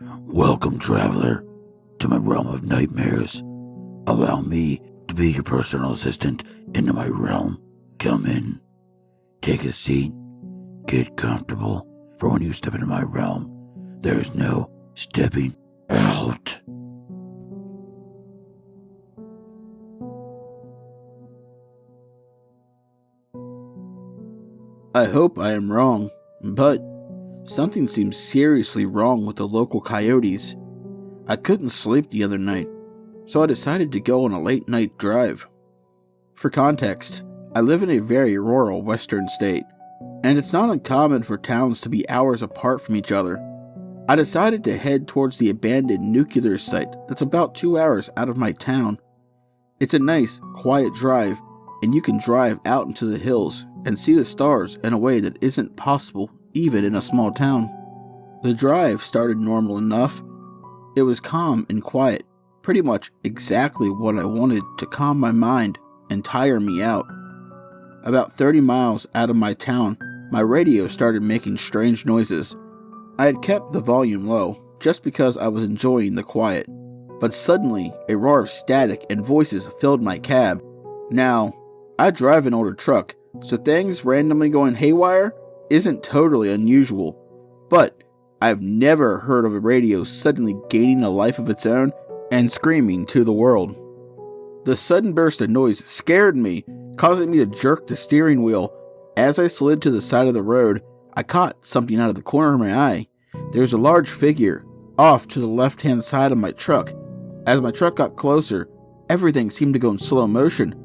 Welcome, traveler, to my realm of nightmares. Allow me to be your personal assistant into my realm. Come in, take a seat, get comfortable, for when you step into my realm, there's no stepping out. I hope I am wrong, but something seems seriously wrong with the local coyotes. I couldn't sleep the other night, so I decided to go on a late night drive. For context, I live in a very rural western state, and it's not uncommon for towns to be hours apart from each other. I decided to head towards the abandoned nuclear site that's about 2 hours out of my town. It's a nice, quiet drive, and you can drive out into the hills and see the stars in a way that isn't possible even in a small town. The drive started normal enough. It was calm and quiet, pretty much exactly what I wanted to calm my mind and tire me out. About 30 miles out of my town, my radio started making strange noises. I had kept the volume low just because I was enjoying the quiet, but suddenly a roar of static and voices filled my cab. Now, I drive an older truck, so things randomly going haywire isn't totally unusual, but I've never heard of a radio suddenly gaining a life of its own and screaming to the world. The sudden burst of noise scared me, causing me to jerk the steering wheel. As I slid to the side of the road, I caught something out of the corner of my eye. There was a large figure off to the left-hand side of my truck. As my truck got closer, everything seemed to go in slow motion.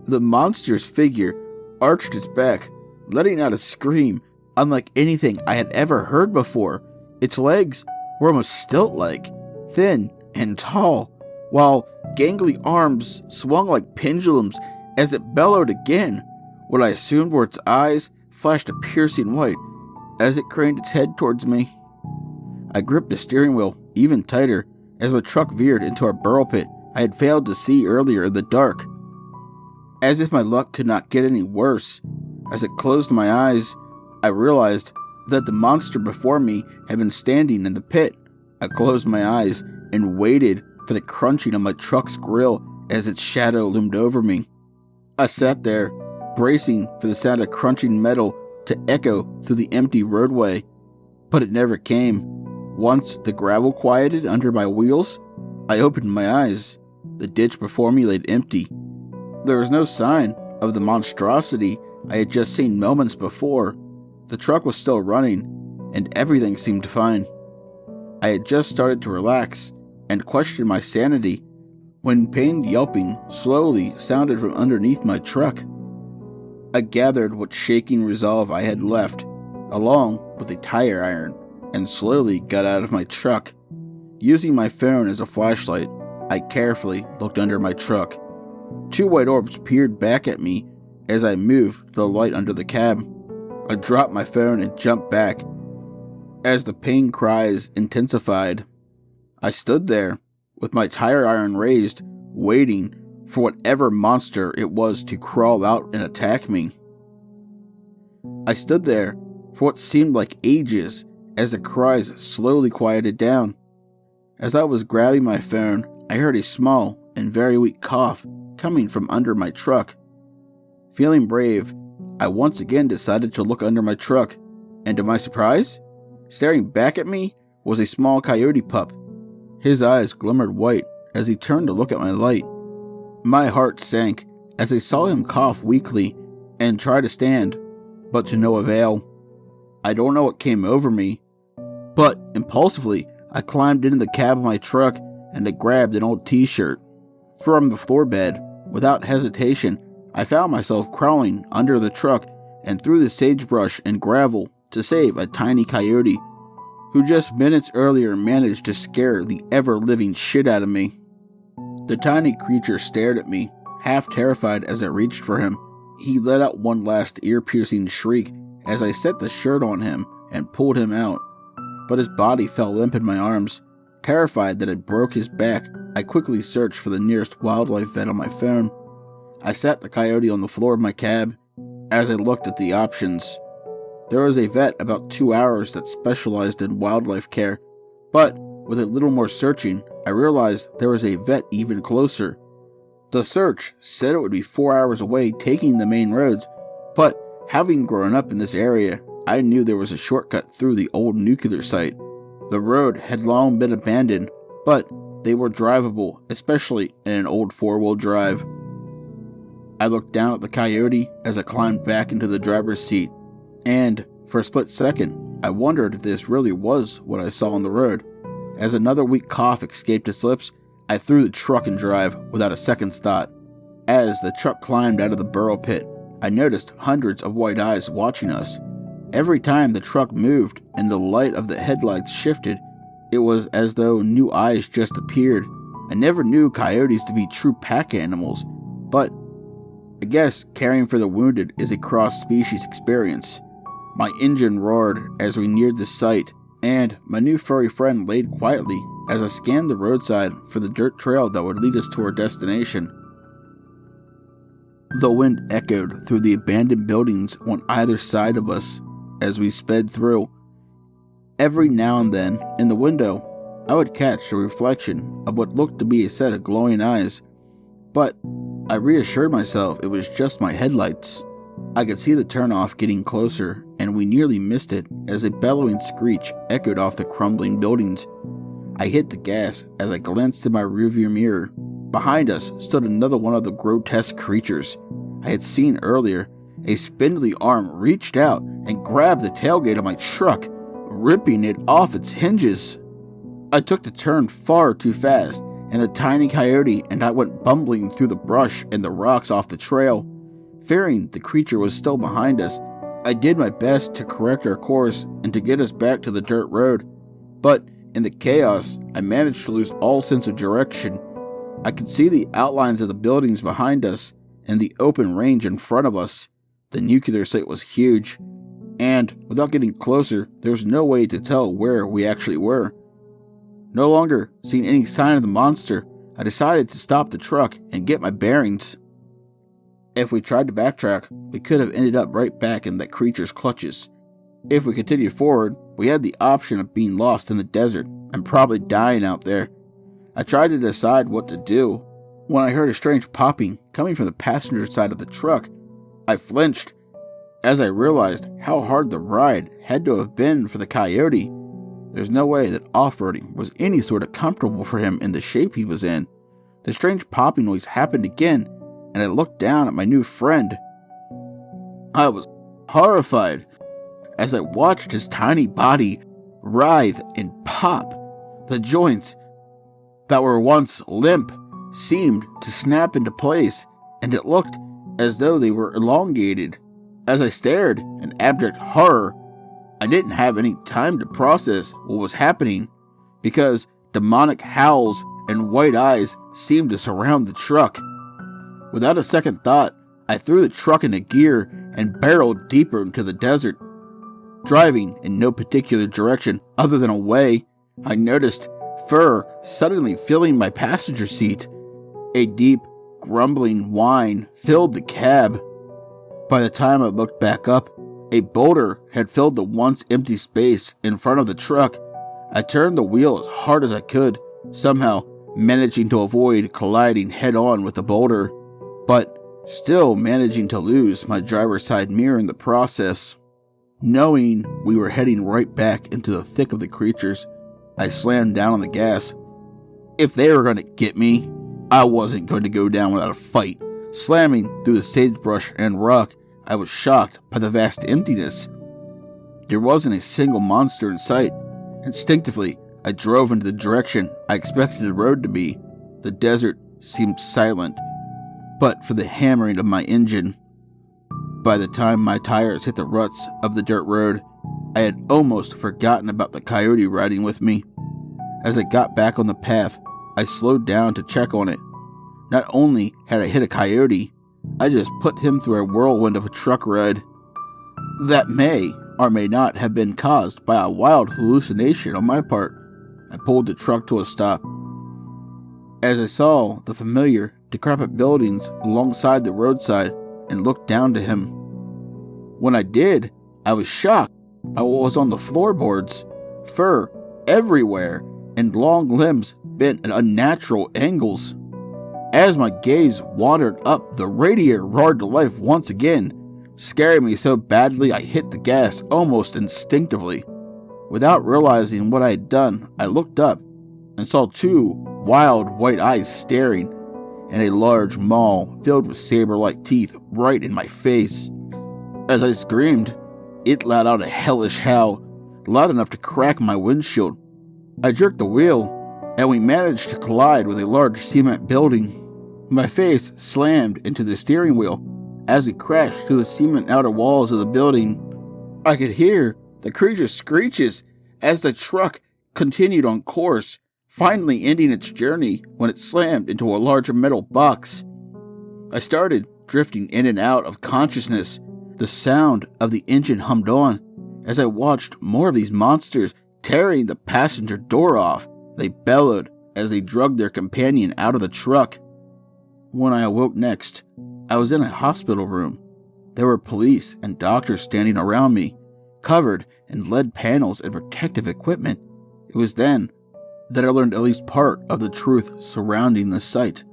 The monster's figure arched its back, letting out a scream unlike anything I had ever heard before. Its legs were almost stilt-like, thin and tall, while gangly arms swung like pendulums as it bellowed again. What I assumed were its eyes flashed a piercing white as it craned its head towards me. I gripped the steering wheel even tighter as my truck veered into a burrow pit I had failed to see earlier in the dark. As if my luck could not get any worse, as it closed my eyes, I realized that the monster before me had been standing in the pit. I closed my eyes and waited for the crunching of my truck's grill as its shadow loomed over me. I sat there, bracing for the sound of crunching metal to echo through the empty roadway, but it never came. Once the gravel quieted under my wheels, I opened my eyes. The ditch before me lay empty. There was no sign of the monstrosity I had just seen moments before. The truck was still running, and everything seemed fine. I had just started to relax and question my sanity when pained yelping slowly sounded from underneath my truck. I gathered what shaking resolve I had left, along with a tire iron, and slowly got out of my truck. Using my phone as a flashlight, I carefully looked under my truck. 2 white orbs peered back at me as I moved the light under the cab. I dropped my phone and jumped back as the pain cries intensified. I stood there with my tire iron raised, waiting for whatever monster it was to crawl out and attack me. I stood there for what seemed like ages as the cries slowly quieted down. As I was grabbing my phone, I heard a small and very weak cough coming from under my truck. Feeling brave, I once again decided to look under my truck, and to my surprise, staring back at me was a small coyote pup. His eyes glimmered white as he turned to look at my light. My heart sank as I saw him cough weakly and try to stand, but to no avail. I don't know what came over me, but impulsively I climbed into the cab of my truck and I grabbed an old t-shirt. From the floor bed, without hesitation, I found myself crawling under the truck and through the sagebrush and gravel to save a tiny coyote who just minutes earlier managed to scare the ever-living shit out of me. The tiny creature stared at me, half terrified as I reached for him. He let out one last ear-piercing shriek as I set the shirt on him and pulled him out, but his body fell limp in my arms. Terrified that it broke his back, I quickly searched for the nearest wildlife vet on my phone. I sat the coyote on the floor of my cab as I looked at the options. There was a vet about 2 hours that specialized in wildlife care, but With a little more searching, I realized there was a vet even closer. The search said it would be 4 hours away taking the main roads, but having grown up in this area, I knew there was a shortcut through the old nuclear site. The road had long been abandoned, but they were drivable, especially in an old 4-wheel drive. I looked down at the coyote as I climbed back into the driver's seat, and for a split second, I wondered if this really was what I saw on the road. As another weak cough escaped its lips, I threw the truck in drive without a second's thought. As the truck climbed out of the burrow pit, I noticed hundreds of white eyes watching us. Every time the truck moved and the light of the headlights shifted, it was as though new eyes just appeared. I never knew coyotes to be true pack animals, but I guess caring for the wounded is a cross-species experience. My engine roared as we neared the site, and my new furry friend laid quietly as I scanned the roadside for the dirt trail that would lead us to our destination. The wind echoed through the abandoned buildings on either side of us as we sped through. Every now and then, in the window, I would catch a reflection of what looked to be a set of glowing eyes, but I reassured myself it was just my headlights. I could see the turnoff getting closer, and we nearly missed it as a bellowing screech echoed off the crumbling buildings. I hit the gas as I glanced in my rearview mirror. Behind us stood another one of the grotesque creatures I had seen earlier. A spindly arm reached out and grabbed the tailgate of my truck, ripping it off its hinges. I took the turn far too fast, and the tiny coyote and I went bumbling through the brush and the rocks off the trail. Fearing the creature was still behind us, I did my best to correct our course and to get us back to the dirt road. But in the chaos, I managed to lose all sense of direction. I could see the outlines of the buildings behind us and the open range in front of us. The nuclear site was huge, and without getting closer, there was no way to tell where we actually were. No longer seeing any sign of the monster, I decided to stop the truck and get my bearings. If we tried to backtrack, we could have ended up right back in that creature's clutches. If we continued forward, we had the option of being lost in the desert and probably dying out there. I tried to decide what to do when I heard a strange popping coming from the passenger side of the truck. I flinched as I realized how hard the ride had to have been for the coyote. There's no way that off-roading was any sort of comfortable for him in the shape he was in. The strange popping noise happened again, and I looked down at my new friend. I was horrified as I watched his tiny body writhe and pop. The joints that were once limp seemed to snap into place, and it looked as though they were elongated. As I stared in abject horror, I didn't have any time to process what was happening, because demonic howls and white eyes seemed to surround the truck. Without a second thought, I threw the truck into gear and barreled deeper into the desert. Driving in no particular direction other than away, I noticed fur suddenly filling my passenger seat. A deep, grumbling whine filled the cab. By the time I looked back up, a boulder had filled the once empty space in front of the truck. I turned the wheel as hard as I could, somehow managing to avoid colliding head-on with the boulder, but still managing to lose my driver's side mirror in the process. Knowing we were heading right back into the thick of the creatures, I slammed down on the gas. If they were going to get me, I wasn't going to go down without a fight. Slamming through the sagebrush and rock, I was shocked by the vast emptiness. There wasn't a single monster in sight. Instinctively, I drove into the direction I expected the road to be. The desert seemed silent, but for the hammering of my engine. By the time my tires hit the ruts of the dirt road, I had almost forgotten about the coyote riding with me. As I got back on the path, I slowed down to check on it. Not only had I hit a coyote, I just put him through a whirlwind of a truck ride. That may or may not have been caused by a wild hallucination on my part. I pulled the truck to a stop. As I saw the familiar, decrepit buildings alongside the roadside and looked down to him. When I did, I was shocked by what was on the floorboards. Fur everywhere, and long limbs bent at unnatural angles. As my gaze wandered up, the radiator roared to life once again, scaring me so badly I hit the gas almost instinctively. Without realizing what I had done, I looked up and saw two wild white eyes staring, and a large maw filled with saber-like teeth right in my face. As I screamed, it let out a hellish howl, loud enough to crack my windshield. I jerked the wheel, and we managed to collide with a large cement building. My face slammed into the steering wheel as we crashed through the cement outer walls of the building. I could hear the creature's screeches as the truck continued on course, finally ending its journey when it slammed into a larger metal box. I started drifting in and out of consciousness. The sound of the engine hummed on as I watched more of these monsters tearing the passenger door off. They bellowed as they dragged their companion out of the truck. When I awoke next, I was in a hospital room. There were police and doctors standing around me, covered in lead panels and protective equipment. It was then that I learned at least part of the truth surrounding the site.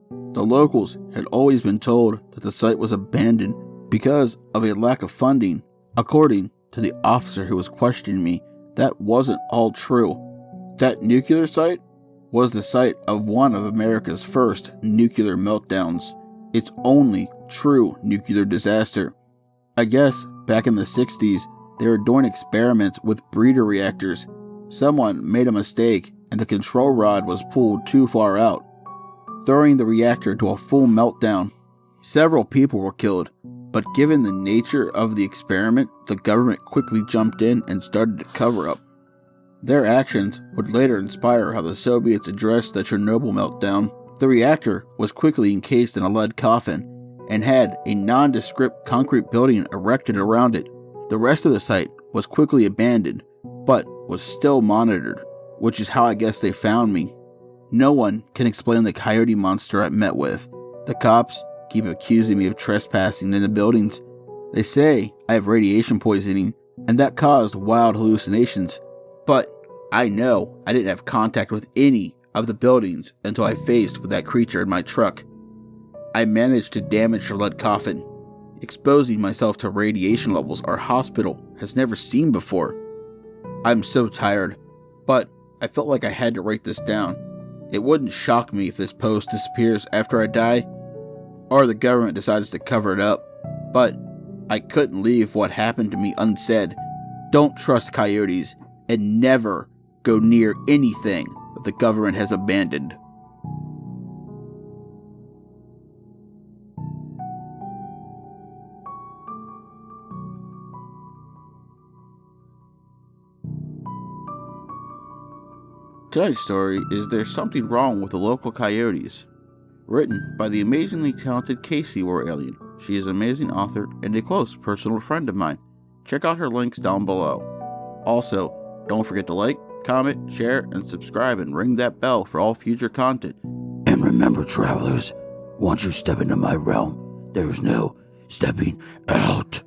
The locals had always been told that the site was abandoned because of a lack of funding. According to the officer who was questioning me, that wasn't all true. That nuclear site was the site of one of America's first nuclear meltdowns, its only true nuclear disaster. I guess back in the 60s, they were doing experiments with breeder reactors. Someone made a mistake and the control rod was pulled too far out, throwing the reactor to a full meltdown. Several people were killed, but given the nature of the experiment, the government quickly jumped in and started to cover up. Their actions would later inspire how the Soviets addressed the Chernobyl meltdown. The reactor was quickly encased in a lead coffin and had a nondescript concrete building erected around it. The rest of the site was quickly abandoned, but was still monitored, which is how I guess they found me. No one can explain the coyote monster I met with. The cops keep accusing me of trespassing in the buildings. They say I have radiation poisoning, and that caused wild hallucinations. But I know I didn't have contact with any of the buildings until I faced with that creature in my truck. I managed to damage the lead coffin, exposing myself to radiation levels our hospital has never seen before. I'm so tired, but I felt like I had to write this down. It wouldn't shock me if this post disappears after I die, or the government decides to cover it up, but I couldn't leave what happened to me unsaid. Don't trust coyotes, and never go near anything that the government has abandoned. Tonight's story is There's Something Wrong with the Local Coyotes, written by the amazingly talented Casey War Alien. She is an amazing author and a close personal friend of mine. Check out her links down below. Also, don't forget to like, comment, share, and subscribe, and ring that bell for all future content. And remember, travelers, once you step into my realm, there is no stepping out.